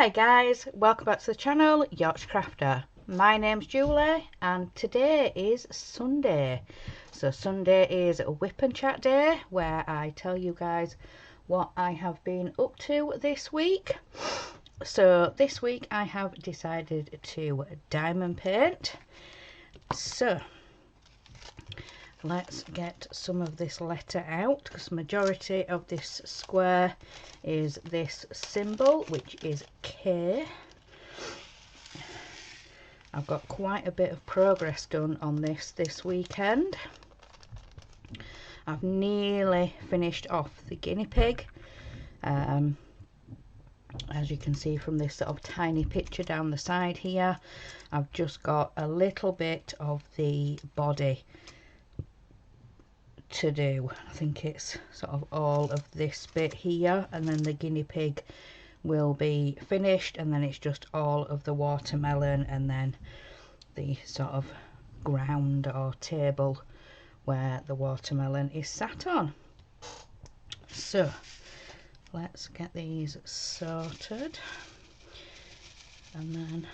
Hi guys, welcome back to the channel, Yorkshire Crafter. My name's Julie and today is Sunday. So Sunday is a Whip and Chat day where I tell you guys what I have been up to this week. So this week I have decided to diamond paint. So let's get some of this letter out, because majority of this square is this symbol, which is K. I've got quite a bit of progress done on this weekend. I've nearly finished off the guinea pig. As you can see from this sort of tiny picture down the side here, I've just got a little bit of the body to do. I think it's sort of all of this bit here, and then the guinea pig will be finished, and then it's just all of the watermelon and then the sort of ground or table where the watermelon is sat on. So let's get these sorted. And then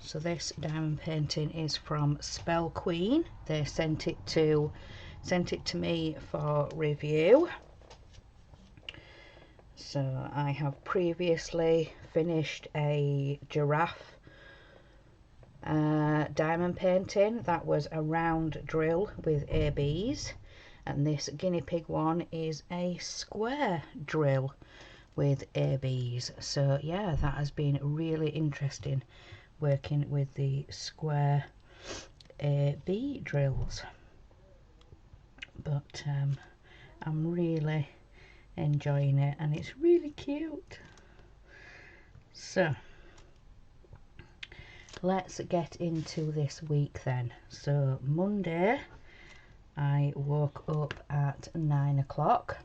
so this diamond painting is from Spell Queen. They sent it to me for review. So I have previously finished a giraffe diamond painting. That was a round drill with ABs, and this guinea pig one is a square drill with ABs. So yeah, that has been really interesting, working with the square AB drills, but I'm really enjoying it and it's really cute. So let's get into this week then. So Monday I woke up at 9 o'clock.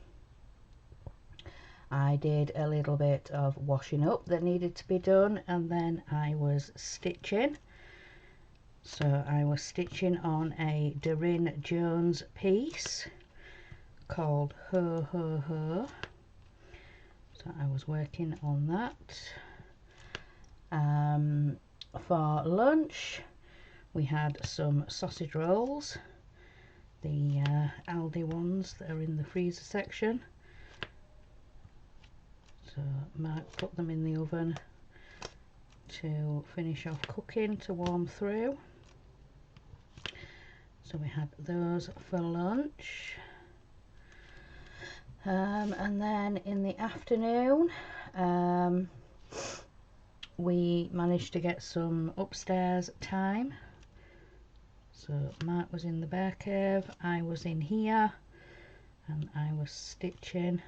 I did a little bit of washing up that needed to be done, and then I was stitching. So I was stitching on a Doreen Jones piece called Ho Ho Ho. So I was working on that. For lunch we had some sausage rolls, the Aldi ones that are in the freezer section. So Mark put them in the oven to finish off cooking, to warm through. So we had those for lunch. And then in the afternoon we managed to get some upstairs time. So Mark was in the bear cave, I was in here, and I was stitching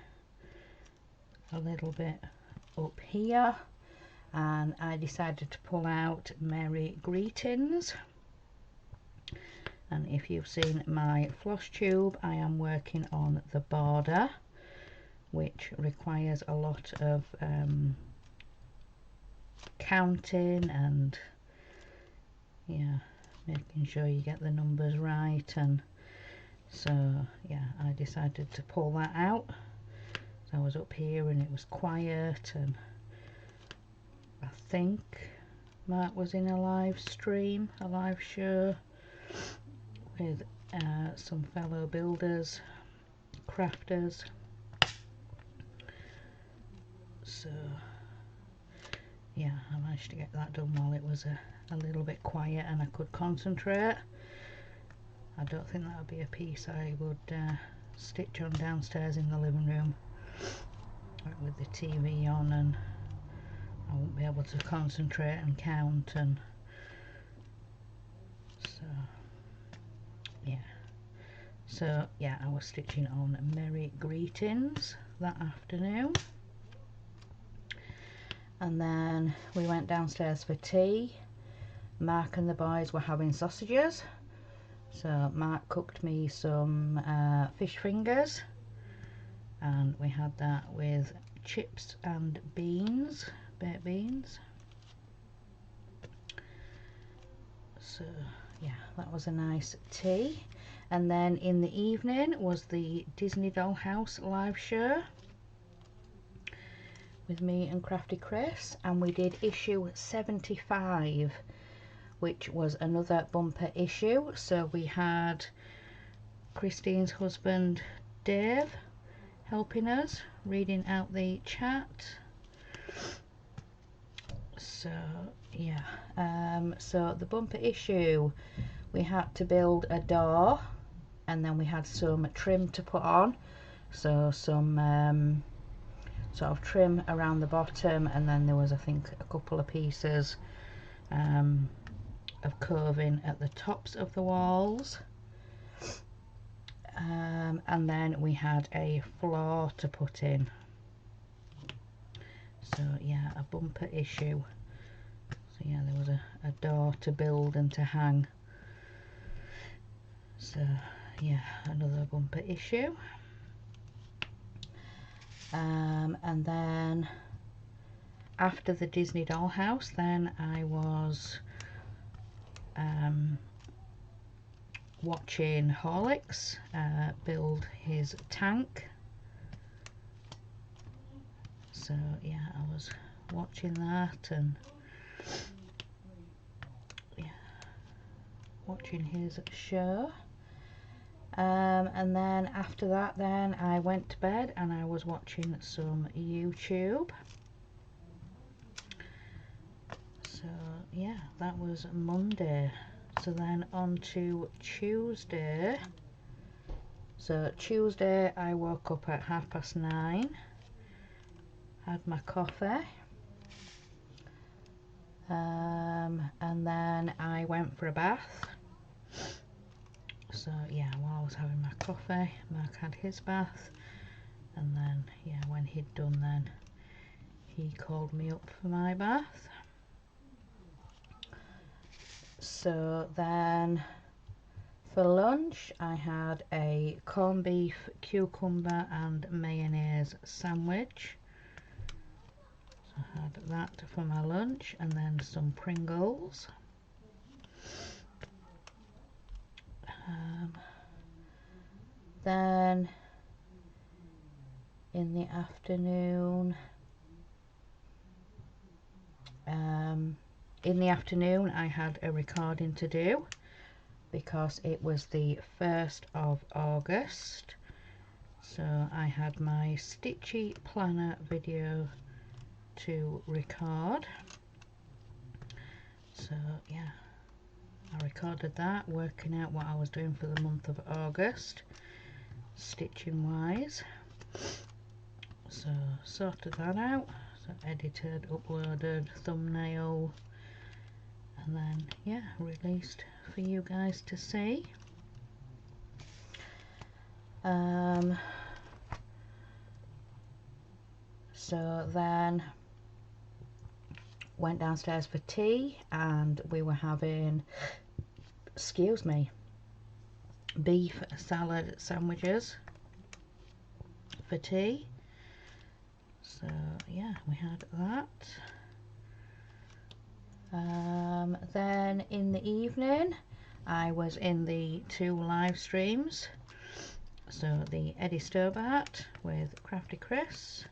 a little bit up here, and I decided to pull out Merry Greetings. And if you've seen my floss tube, I am working on the border, which requires a lot of counting and yeah, making sure you get the numbers right. And so yeah, I decided to pull that out. So I was up here and it was quiet, and I think Mark was in a live stream, a live show with some fellow builders, crafters. So yeah, I managed to get that done while it was a little bit quiet and I could concentrate. I don't think that would be a piece I would stitch on downstairs in the living room with the TV on, and I won't be able to concentrate and count. And so yeah, I was stitching on Merry Greetings that afternoon. And then we went downstairs for tea. Mark and the boys were having sausages, so Mark cooked me some fish fingers, and we had that with chips and beans, baked beans. So yeah, that was a nice tea. And then in the evening was the Disney Dollhouse live show, with me and Crafty Chris, and we did issue 75, which was another bumper issue. So we had Christine's husband Dave helping us, reading out the chat. So yeah, so the bumper issue, we had to build a door, and then we had some trim to put on, so some sort of trim around the bottom, and then there was, I think, a couple of pieces of coving at the tops of the walls, and then we had a floor to put in. So yeah, a bumper issue. So yeah, there was a door to build and to hang. So yeah, another bumper issue. And then after the Disney dollhouse, then I was watching Horlicks build his tank. So yeah, I was watching that, and yeah, watching his show. And then after that, then I went to bed and I was watching some YouTube. So yeah, that was Monday. So then on to Tuesday. So Tuesday I woke up at 9:30, had my coffee, and then I went for a bath. So yeah, while I was having my coffee, Mark had his bath, and then yeah, when he'd done, then he called me up for my bath. So then for lunch I had a corned beef, cucumber and mayonnaise sandwich. So I had that for my lunch, and then some Pringles. Then in the afternoon, I had a recording to do because it was the 1st of August. So I had my Stitchy Planner video to record. So yeah, I recorded that, working out what I was doing for the month of August, stitching wise. So sorted that out, so edited, uploaded, thumbnail, and then yeah, released for you guys to see. So then went downstairs for tea, and we were having, excuse me, beef salad sandwiches for tea. So yeah, we had that. Then in the evening I was in the 2 live streams. So the Eddie Stobart with Crafty Chris,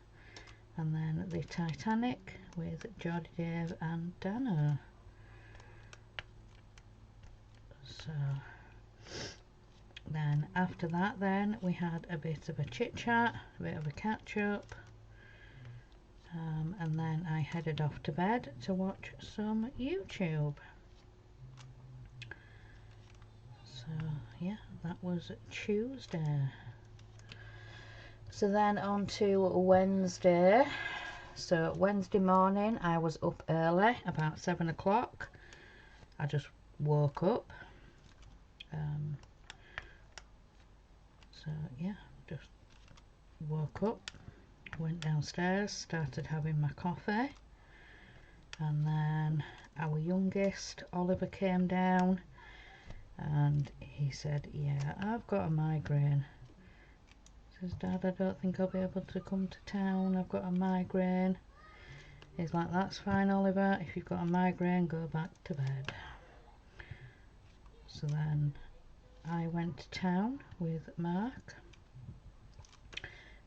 and then the Titanic with Geordie Dave and Dano. So then after that, then we had a bit of a chit chat, a bit of a catch up, and then I headed off to bed to watch some YouTube. So yeah, that was Tuesday. So then on to Wednesday. So Wednesday morning I was up early, about 7 o'clock. I just woke up. So yeah, just woke up, went downstairs, started having my coffee, and then our youngest, Oliver, came down and he said, yeah, I've got a migraine. He says, Dad, I don't think I'll be able to come to town, I've got a migraine. He's like, that's fine, Oliver, if you've got a migraine, go back to bed. So then I went to town with Mark.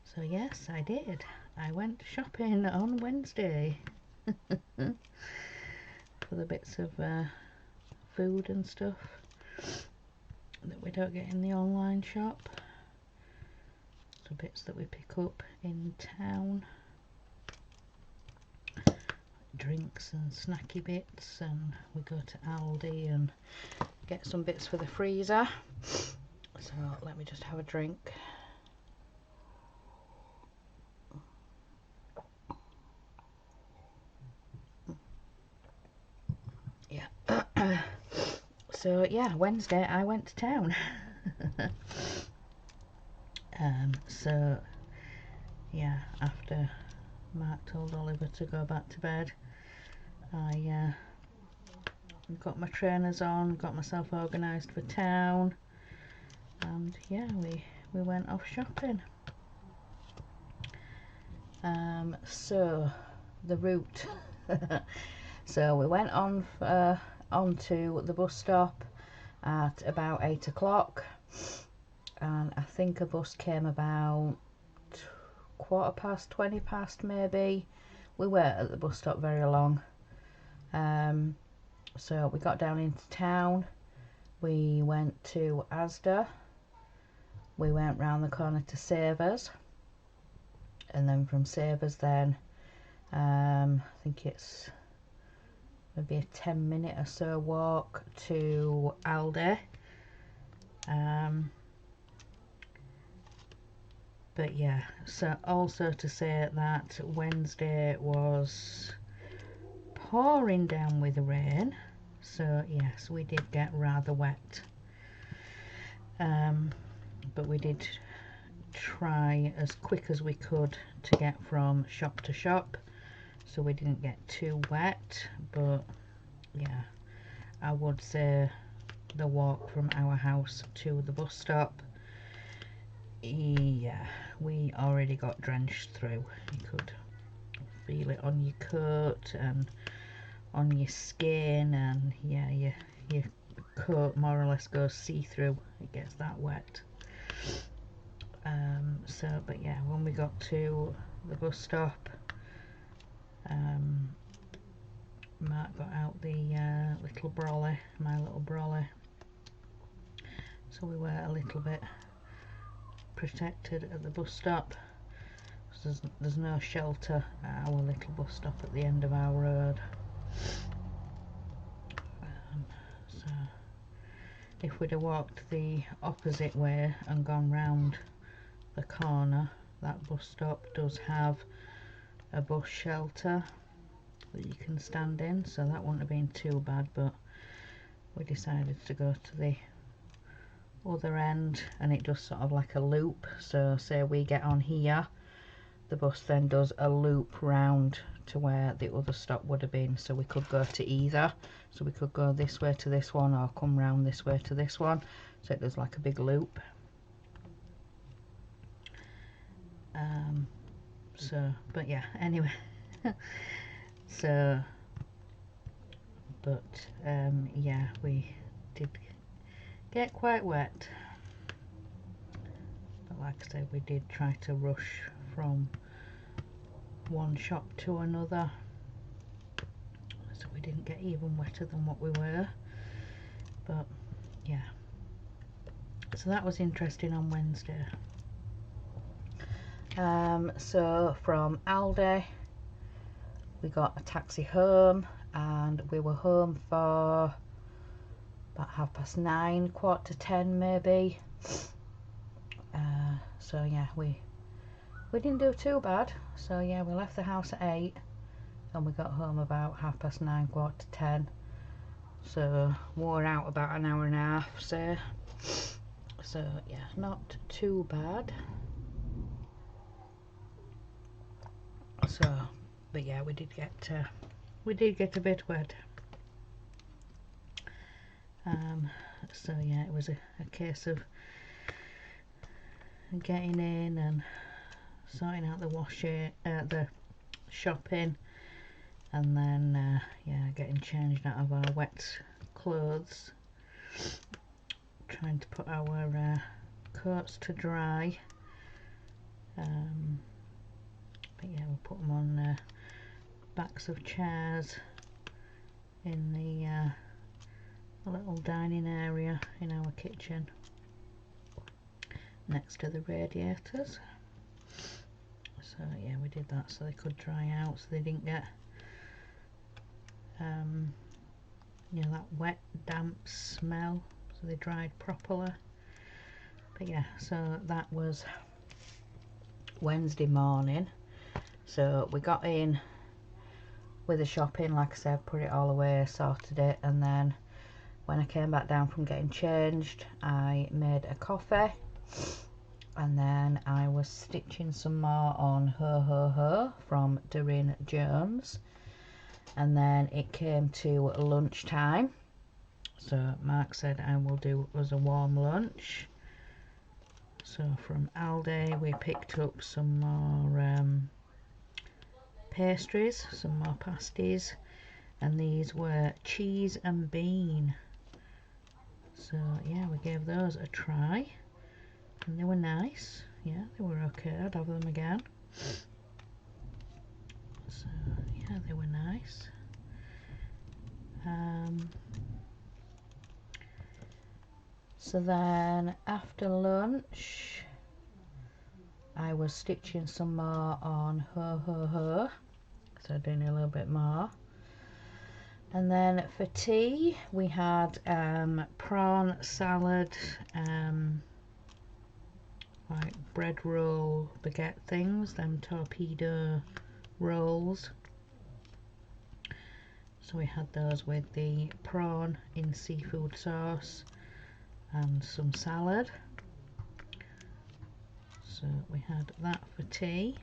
So yes, I did. I went shopping on Wednesday for the bits of food and stuff that we don't get in the online shop. So bits that we pick up in town. Drinks and snacky bits, and we go to Aldi and get some bits for the freezer. So let me just have a drink. Yeah. So yeah, Wednesday I went to town. So yeah, after Mark told Oliver to go back to bed, I got my trainers on, got myself organised for town, and yeah, we went off shopping. So the route. So we went on to the bus stop at about 8 o'clock, and I think a bus came about 20 past maybe. We weren't at the bus stop very long. So we got down into town, we went to Asda, we went round the corner to Savers, and then from Savers then I think it's maybe a 10-minute or so walk to Aldi. But yeah, so also to say that Wednesday was pouring down with rain, so yes, we did get rather wet, but we did try as quick as we could to get from shop to shop, so we didn't get too wet. But yeah, I would say the walk from our house to the bus stop, yeah, we already got drenched through. You could feel it on your coat and on your skin, and yeah, your coat more or less goes see-through, it gets that wet. So but yeah, when we got to the bus stop, Mark got out the little brolly, my little brolly, so we were a little bit protected at the bus stop. There's no shelter at our little bus stop at the end of our road. So if we'd have walked the opposite way and gone round the corner, that bus stop does have a bus shelter that you can stand in, so that wouldn't have been too bad, but we decided to go to the other end, and it does sort of like a loop. So say we get on here, the bus then does a loop round to where the other stop would have been, so we could go to either. So we could go this way to this one, or come round this way to this one, so it does like a big loop. So but yeah, anyway. So but yeah, we did get quite wet, but like I said, we did try to rush from one shop to another, so we didn't get even wetter than what we were. But yeah, so that was interesting on Wednesday. So from Aldi we got a taxi home, and we were home for about 9:30, 9:45 maybe. So yeah, we didn't do too bad. So yeah, we left the house at 8 and we got home about 9:30, 9:45. So wore out about an hour and a half, so yeah, not too bad. So but yeah, we did get a bit wet. So yeah, it was a case of getting in and sorting out the washing, the shopping, and then yeah, getting changed out of our wet clothes, trying to put our coats to dry. but yeah, we'll put them on backs of chairs in the little dining area in our kitchen next to the radiators. So yeah, we did that so they could dry out, so they didn't get you know, that wet damp smell, so they dried properly. But yeah, so that was Wednesday morning. So we got in with the shopping, like I said, put it all away, sorted it, and then when I came back down from getting changed, I made a coffee, and then I was stitching some more on Ho Ho Ho from Doreen Jones, and then it came to lunchtime. So Mark said I will do us a warm lunch. So from Aldi we picked up some more pastries, some more pasties, and these were cheese and bean. So yeah, we gave those a try and they were nice. Yeah, they were okay, I'd have them again. So yeah, they were nice. So then after lunch I was stitching some more on Ho Ho Ho, so doing a little bit more. And then for tea we had prawn salad, like bread roll baguette things, them torpedo rolls. So we had those with the prawn in seafood sauce and some salad. So we had that for tea.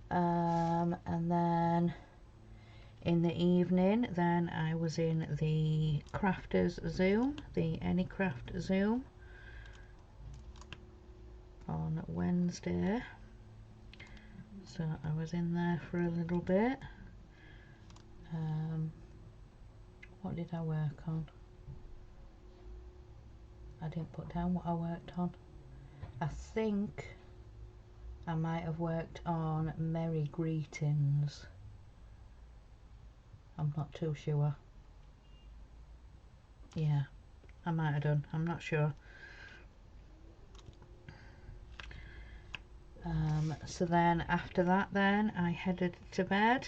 And then in the evening then I was in the crafters Zoom, the Anycraft Zoom on Wednesday. So I was in there for a little bit. What did I work on? I didn't put down what I worked on. I think I might have worked on Merry Greetings. I'm not too sure. Yeah, I might have done, I'm not sure. So then after that then I headed to bed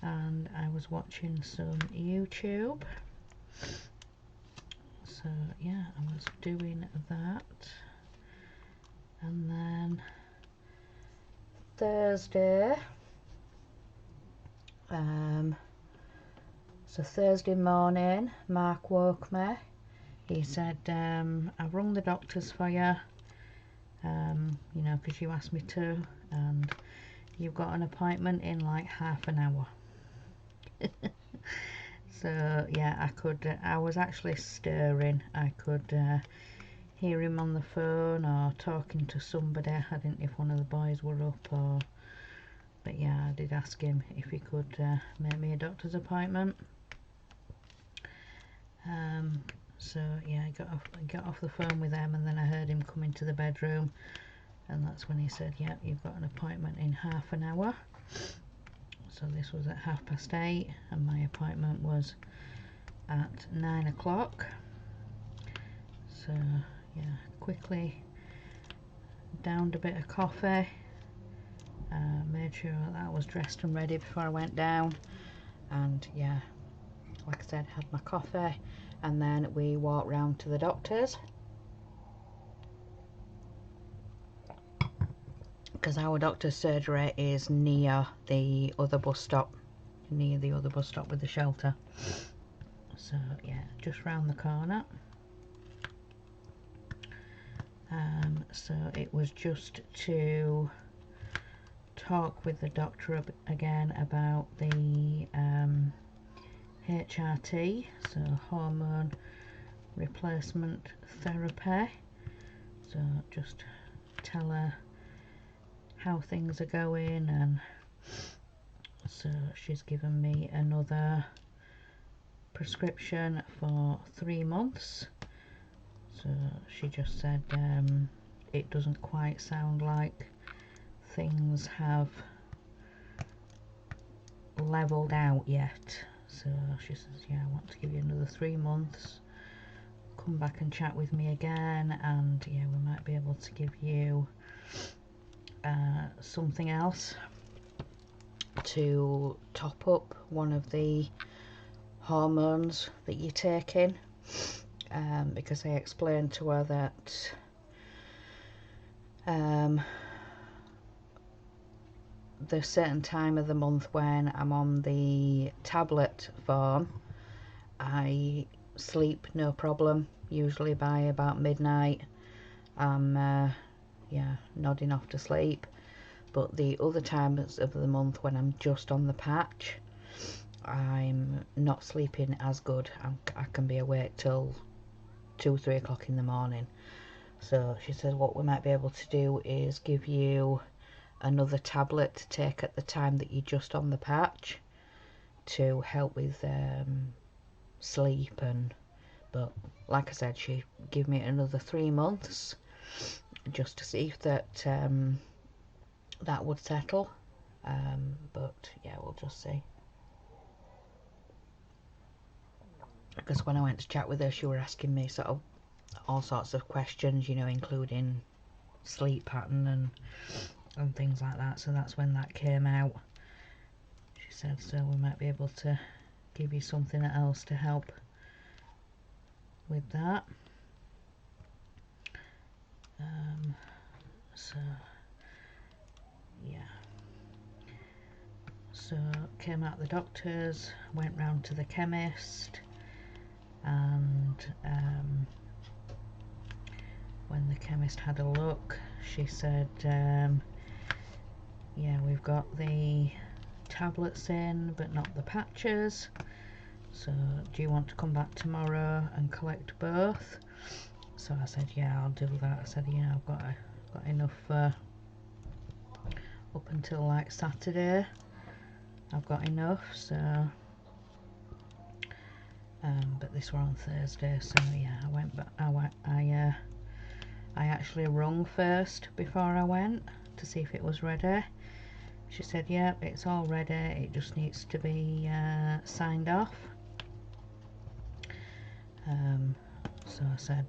and I was watching some YouTube. So yeah, I was doing that. And then Thursday, so Thursday morning Mark woke me. He said, I've rung the doctors for you, you know, because you asked me to, and you've got an appointment in like half an hour. So yeah, I was actually stirring. I could hear him on the phone or talking to somebody. I didn't know if one of the boys were up or, but yeah, I did ask him if he could make me a doctor's appointment. So yeah, I got off the phone with them, and then I heard him come into the bedroom, and that's when he said, yeah, you've got an appointment in half an hour. So this was at 8:30 and my appointment was at 9 o'clock. So yeah, quickly downed a bit of coffee, made sure that I was dressed and ready before I went down, and yeah, like I said, had my coffee, and then we walked round to the doctor's because our doctor's surgery is near the other bus stop, with the shelter. So yeah, just round the corner. So it was just to talk with the doctor again about the HRT, so hormone replacement therapy. So just tell her how things are going, and so she's given me another prescription for 3 months. So she just said it doesn't quite sound like things have levelled out yet. So she says, yeah, I want to give you another 3 months, come back and chat with me again, and yeah, we might be able to give you something else to top up one of the hormones that you're taking, because I explained to her that the certain time of the month when I'm on the tablet form, I sleep no problem. Usually by about midnight I'm yeah, nodding off to sleep. But the other times of the month when I'm just on the patch, I'm not sleeping as good. I can be awake till 2-3 o'clock in the morning. So she says what we might be able to do is give you another tablet to take at the time that you're just on the patch to help with sleep. And but like I said, she gave me another 3 months just to see if that that would settle, but yeah, we'll just see. Because when I went to chat with her, she were asking me sort of all sorts of questions, you know, including sleep pattern and things like that. So that's when that came out. She said, so we might be able to give you something else to help with that. So yeah, so came out the doctors, went round to the chemist, and when the chemist had a look, she said, yeah, we've got the tablets in but not the patches, so do you want to come back tomorrow and collect both? So I said, yeah, I'll do that. I said, yeah, I've got enough up until like Saturday. I've got enough. So but this were on Thursday, so yeah, I went back. I actually rung first before I went to see if it was ready. She said, yep, it's all ready, it just needs to be signed off. So I said,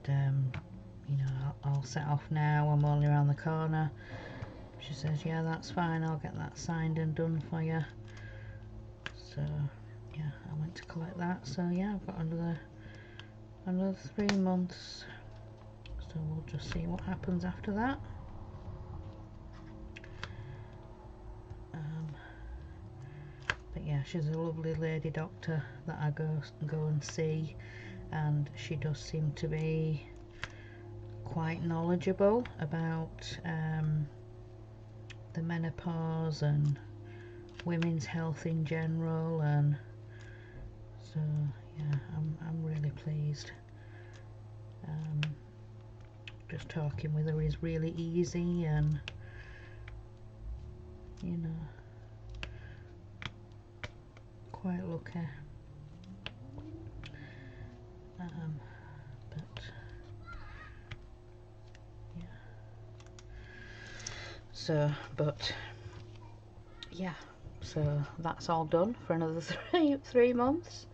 you know, I'll set off now, I'm only around the corner. She says, yeah, that's fine, I'll get that signed and done for you. So yeah, I went to collect that. So yeah, I've got another 3 months, so we'll just see what happens after that. But yeah, she's a lovely lady doctor that I go and see, and she does seem to be quite knowledgeable about the menopause and women's health in general, and so yeah, I'm really pleased. Just talking with her is really easy, and you know, quite lucky. But yeah, so but yeah, so that's all done for another three months.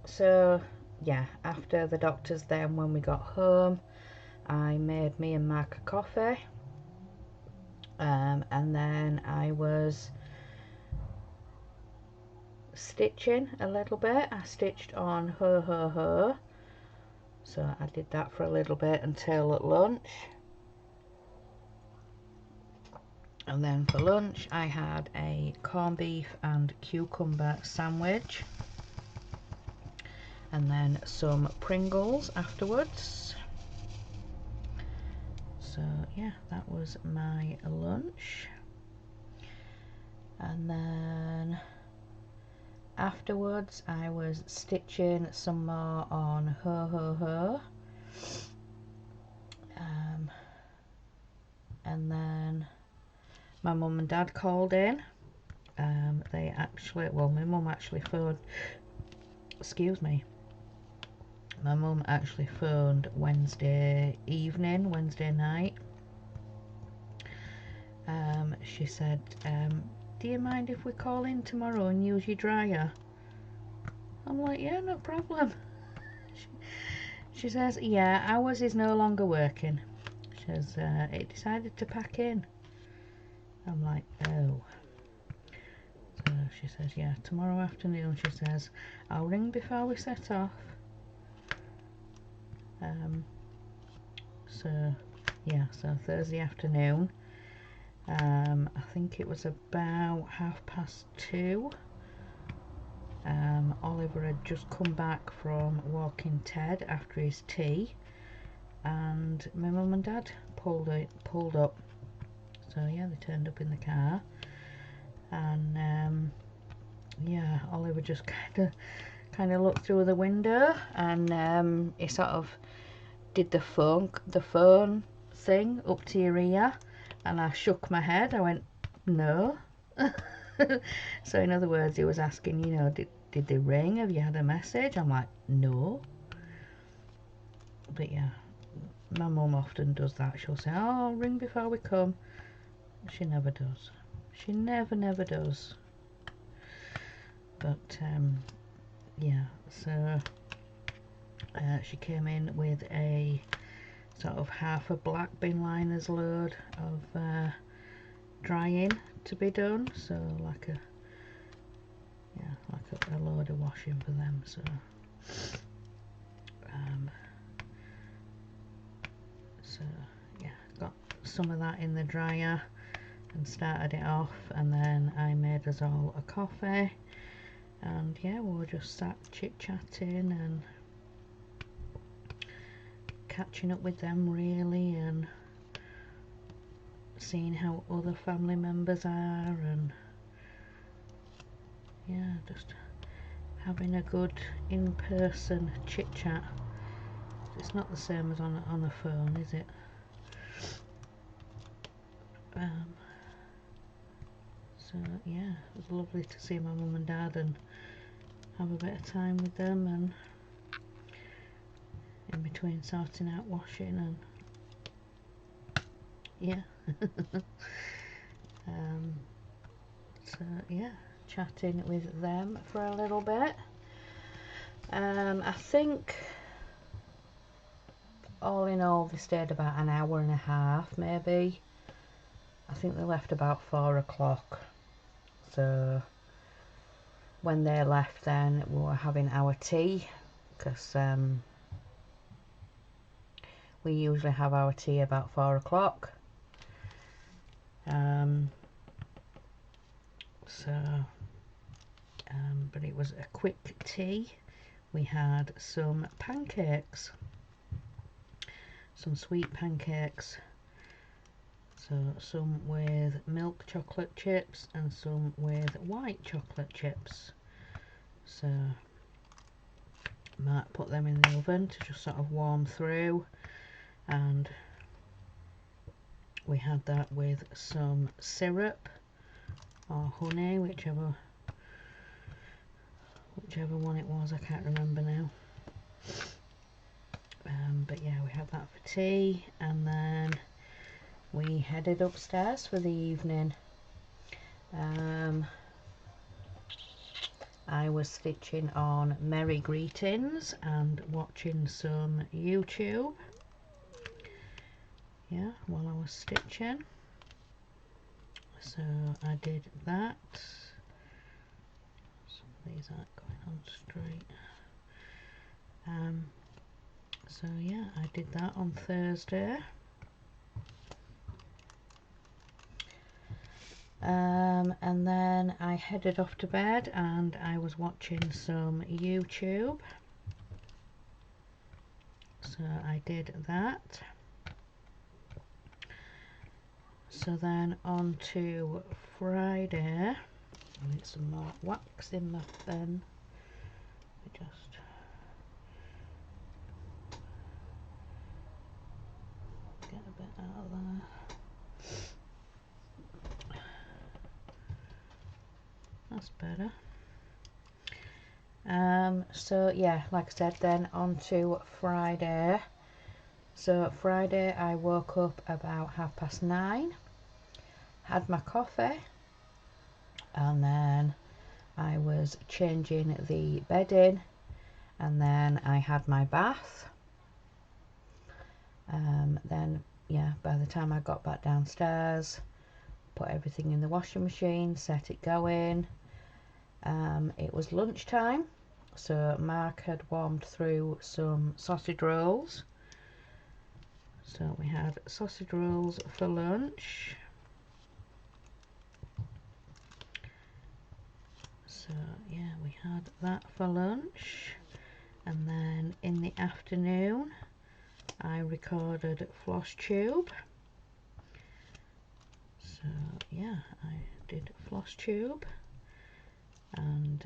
So yeah, after the doctors, then when we got home, I made me and Mark a coffee, and then I was stitching a little bit. I stitched on Ho Ho Ho, so I did that for a little bit until at lunch. And then for lunch I had a corned beef and cucumber sandwich, and then some Pringles afterwards. So yeah, that was my lunch. And then afterwards I was stitching some more on Ho Ho Ho, and then my mum and dad called in. They actually, well, my mum actually phoned, excuse me, my mum actually phoned Wednesday evening, Wednesday night, she said, do you mind if we call in tomorrow and use your dryer? I'm like, yeah, no problem. She says, yeah, ours is no longer working. She says, it decided to pack in. I'm like, oh. So she says, yeah, tomorrow afternoon, she says, I'll ring before we set off. So yeah, so Thursday afternoon, I think it was about 2:30. Oliver had just come back from walking Ted after his tea, and my mum and dad pulled up. So yeah, they turned up in the car, and yeah, Oliver just kind of looked through the window, and he sort of did the phone thing up to your ear, and I shook my head. I went, no. So in other words, he was asking, you know, did they ring? Have you had a message? I'm like, no. But yeah, my mum often does that. She'll say, oh, ring before we come. She never does. She never does. But yeah, so she came in with a sort of half a black bin liner's load of drying to be done, so like a load of washing for them. So so yeah, got some of that in the dryer and started it off, and then I made us all a coffee, and yeah, we were just sat chit-chatting and catching up with them really, and seeing how other family members are, and yeah, just having a good in-person chit-chat. It's not the same as on a phone, is it? So yeah, it was lovely to see my mum and dad and have a bit of time with them, and in between sorting out washing, and yeah. So yeah, chatting with them for a little bit. I think all in all they stayed about an hour and a half maybe. I think they left about 4 o'clock. So when they left, then we were having our tea, because we usually have our tea about 4 o'clock. But it was a quick tea. We had some pancakes, some sweet pancakes. So some with milk chocolate chips and some with white chocolate chips. So Mark put them in the oven to just sort of warm through, and we had that with some syrup or honey, whichever one it was, I can't remember now. But yeah, we had that for tea, and then we headed upstairs for the evening. I was stitching on Merry Greetings and watching some YouTube, yeah, while I was stitching. So I did that. Some of these aren't going on straight. So yeah, I did that on Thursday. And then I headed off to bed, and I was watching some YouTube. So I did that. So then on to Friday. I need some more wax in my pen. Just get a bit out of there. That's better. So yeah, like I said, then on to Friday. So Friday I woke up about 9:30. had my coffee, and then I was changing the bedding, and then I had my bath. Then yeah, by the time I got back downstairs, put everything in the washing machine, set it going. It was lunchtime, so Mark had warmed through some sausage rolls. So we had sausage rolls for lunch. So yeah, we had that for lunch, and then in the afternoon I recorded Floss Tube. So yeah, I did Floss Tube and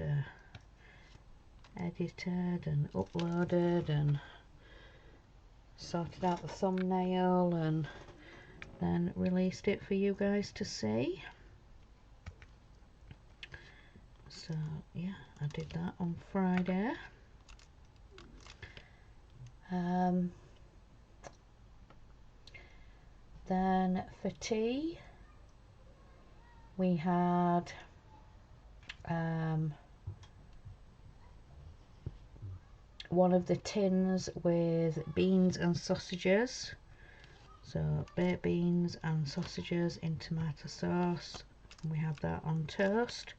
edited and uploaded and sorted out the thumbnail and then released it for you guys to see. So yeah, I did that on Friday. Then for tea we had one of the tins with beans and sausages. So baked beans and sausages in tomato sauce. And we have that on toast.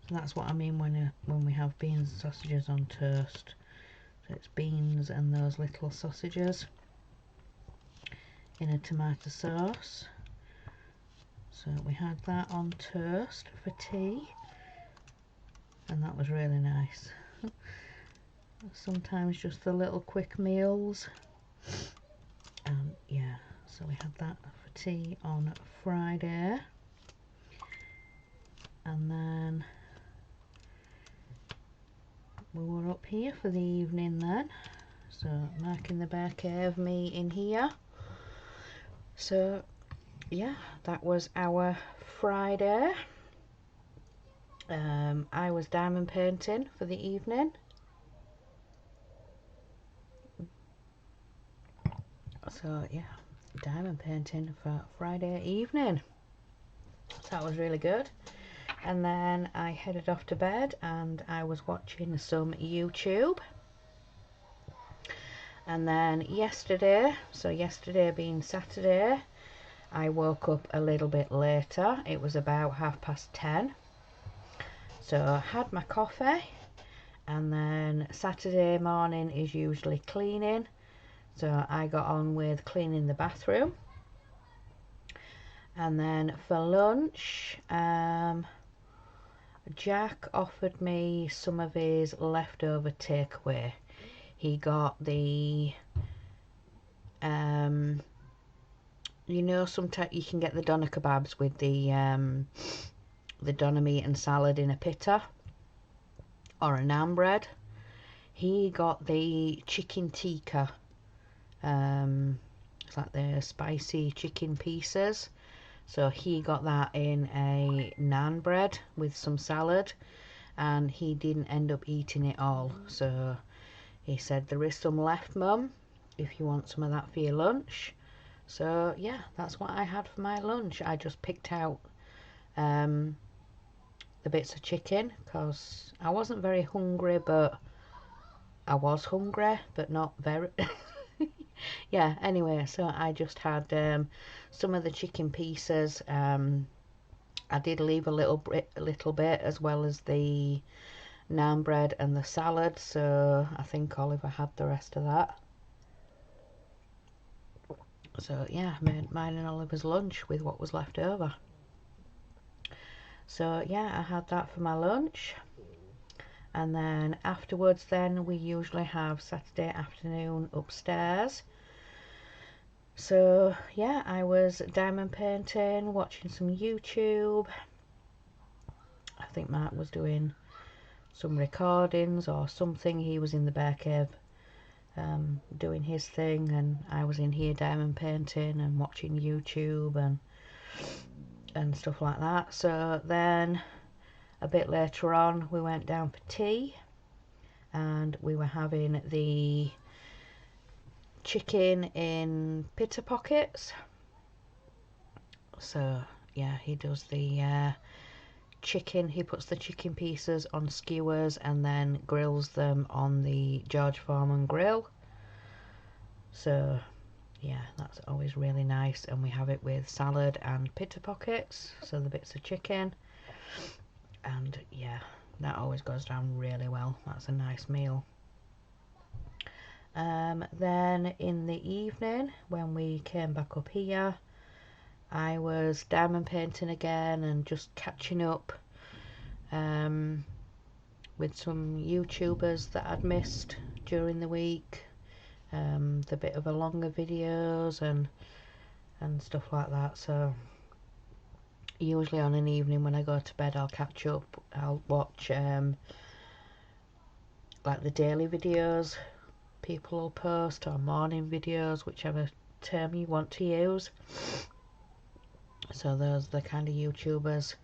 So that's what I mean when we have beans and sausages on toast. So it's beans and those little sausages in a tomato sauce. So we had that on toast for tea, and that was really nice. Sometimes just the little quick meals. Yeah, so we had that for tea on Friday, and then we were up here for the evening then. So Mark in the bear cave, me in here. So yeah, that was our Friday. I was diamond painting for the evening. So yeah, diamond painting for Friday evening. So that was really good. And then I headed off to bed and I was watching some YouTube. And then yesterday, so yesterday being Saturday, I woke up a little bit later. It was about 10:30. So I had my coffee, and then Saturday morning is usually cleaning. So I got on with cleaning the bathroom. And then for lunch, Jack offered me some of his leftover takeaway. He got the, you know, sometimes you can get the doner kebabs with the doner meat and salad in a pita or a naan bread. He got the chicken tikka. It's like the spicy chicken pieces. So he got that in a naan bread with some salad, and he didn't end up eating it all. So he said, there is some left, Mum, if you want some of that for your lunch. So yeah, that's what I had for my lunch. I just picked out the bits of chicken because I wasn't very hungry, but I was hungry, but not very. Yeah, anyway, so I just had some of the chicken pieces. I did leave a little bit as well as the naan bread and the salad, so I think Oliver had the rest of that. So yeah, I made mine and Oliver's lunch with what was left over. So yeah, I had that for my lunch. And then afterwards then we usually have Saturday afternoon upstairs. So yeah, I was diamond painting, watching some YouTube. I think Mark was doing some recordings or something. He was in the bear cave doing his thing, and I was in here diamond painting and watching YouTube and stuff like that. So then a bit later on we went down for tea, and we were having the chicken in pita pockets. So yeah, he does the chicken. He puts the chicken pieces on skewers and then grills them on the George Foreman grill. So yeah, that's always really nice, and we have it with salad and pita pockets, so the bits of chicken, and yeah, that always goes down really well. That's a nice meal. Then in the evening, when we came back up here, I was diamond painting again and just catching up with some YouTubers that I'd missed during the week, the bit of a longer videos and stuff like that. So usually on an evening when I go to bed, I'll catch up. I'll watch like the daily videos people will post, or morning videos, whichever term you want to use. So those are the kind of YouTubers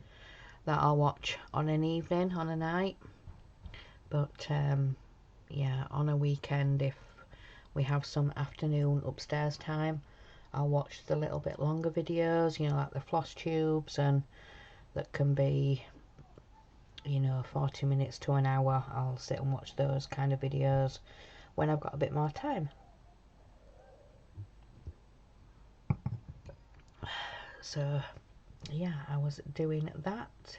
that I'll watch on an evening, on a night. But yeah, on a weekend, if we have some afternoon upstairs time, I'll watch the little bit longer videos, you know, like the floss tubes, and that can be, you know, 40 minutes to an hour. I'll sit and watch those kind of videos when I've got a bit more time. So yeah, I was doing that.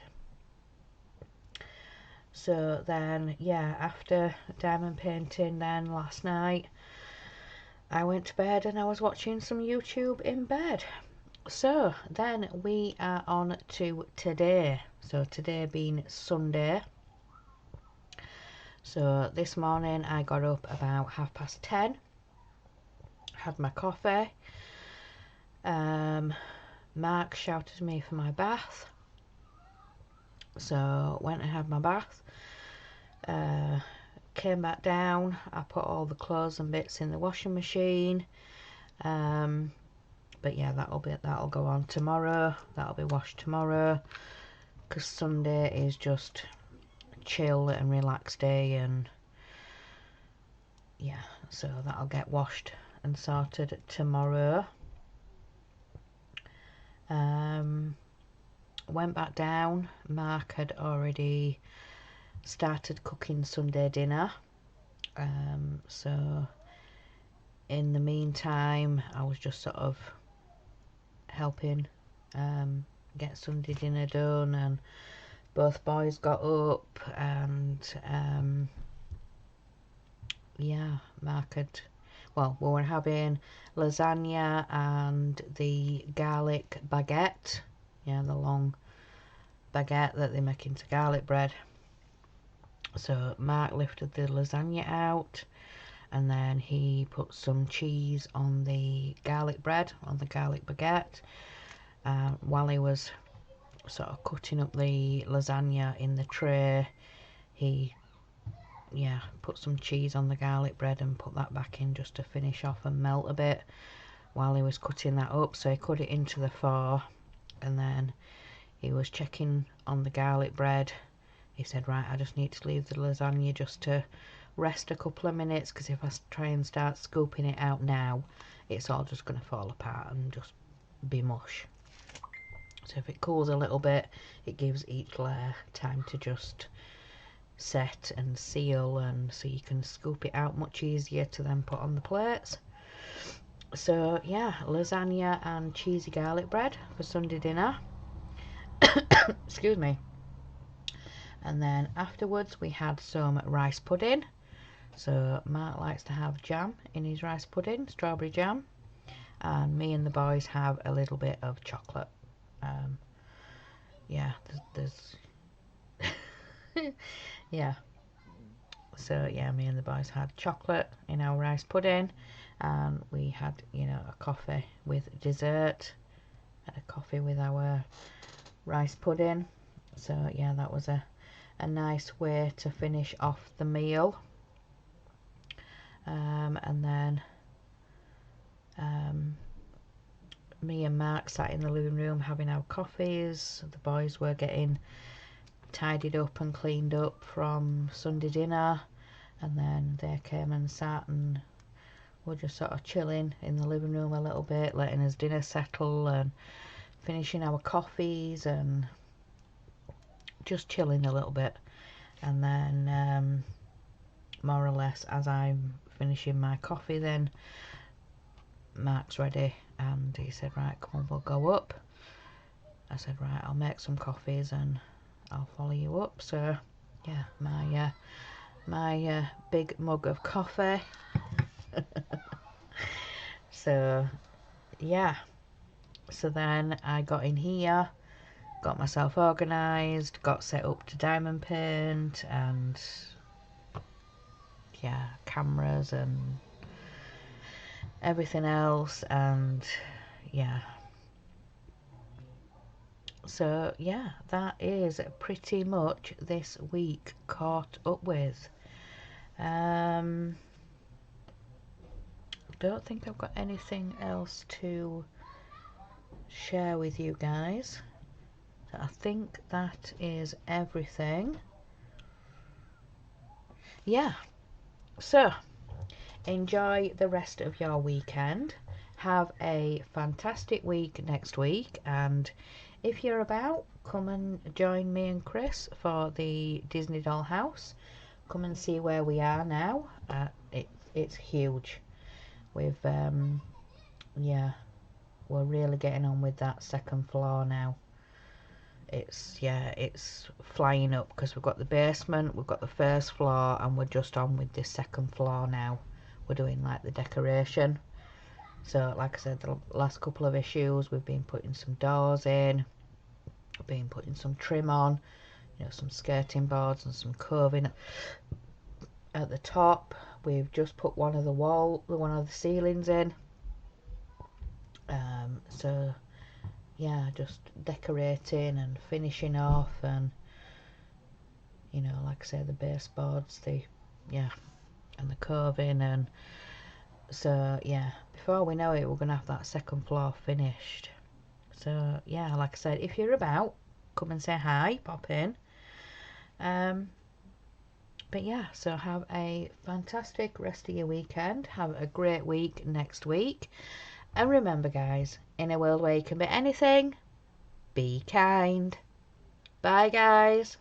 So then yeah, after diamond painting then last night, I went to bed and I was watching some YouTube in bed. So then we are on to today. So today being Sunday. So this morning I got up about 10:30, had my coffee. Mark shouted at me for my bath. So went and had my bath. Came back down. I put all the clothes and bits in the washing machine. But yeah, that'll go on tomorrow. That'll be washed tomorrow, because Sunday is just chill and relaxed day, and yeah, so that'll get washed and sorted tomorrow. Went back down. Mark had already started cooking Sunday dinner, so in the meantime I was just sort of helping get Sunday dinner done, and both boys got up, and yeah, Mark had, well, we were having lasagna and the garlic baguette, yeah, the long baguette that they make into garlic bread. So Mark lifted the lasagna out, and then he put some cheese on the garlic bread, on the garlic baguette. While he was sort of cutting up the lasagna in the tray, he put some cheese on the garlic bread and put that back in just to finish off and melt a bit while he was cutting that up. So he cut it into the four, and then he was checking on the garlic bread. He said, right, I just need to leave the lasagna just to rest a couple of minutes, because if I try and start scooping it out now, it's all just going to fall apart and just be mush. So if it cools a little bit, it gives each layer time to just set and seal, and so you can scoop it out much easier to then put on the plates. So yeah, lasagna and cheesy garlic bread for Sunday dinner. Excuse me. And then afterwards we had some rice pudding. So Mark likes to have jam in his rice pudding, strawberry jam, and me and the boys have a little bit of chocolate. Yeah, there's yeah. So yeah, me and the boys had chocolate in our rice pudding, and we had, you know, a coffee with dessert, and a coffee with our rice pudding. So yeah, that was a nice way to finish off the meal. And then me and Mark sat in the living room having our coffees. The boys were getting tidied up and cleaned up from Sunday dinner, and then they came and sat, and we're just sort of chilling in the living room a little bit, letting his dinner settle and finishing our coffees and just chilling a little bit. And then more or less as I'm finishing my coffee, then Mark's ready and he said, right, come on, we'll go up. I said, right, I'll make some coffees and I'll follow you up. So yeah, my big mug of coffee. So yeah, so then I got in here, got myself organised, got set up to diamond paint and yeah, cameras and everything else, and yeah, so yeah, that is pretty much this week caught up with. Don't think I've got anything else to share with you guys. So I think that is everything. Yeah, so enjoy the rest of your weekend. Have a fantastic week next week, and if you're about, come and join me and Chris for the Disney Doll House. Come and see where we are now. It's huge. We've yeah, we're really getting on with that second floor now. It's flying up because we've got the basement, we've got the first floor, and we're just on with this second floor now. We're doing like the decoration. So like I said, the last couple of issues we've been putting some doors in, we've been putting some trim on, you know, some skirting boards and some coving at the top. We've just put one of the ceilings in. So yeah, just decorating and finishing off, and you know, like I say, the baseboards, and the coving, and so yeah, before we know it, we're gonna have that second floor finished. So yeah, like I said, if you're about, come and say hi, pop in. But yeah, so have a fantastic rest of your weekend. Have a great week next week. And remember, guys, in a world where you can be anything, be kind. Bye, guys.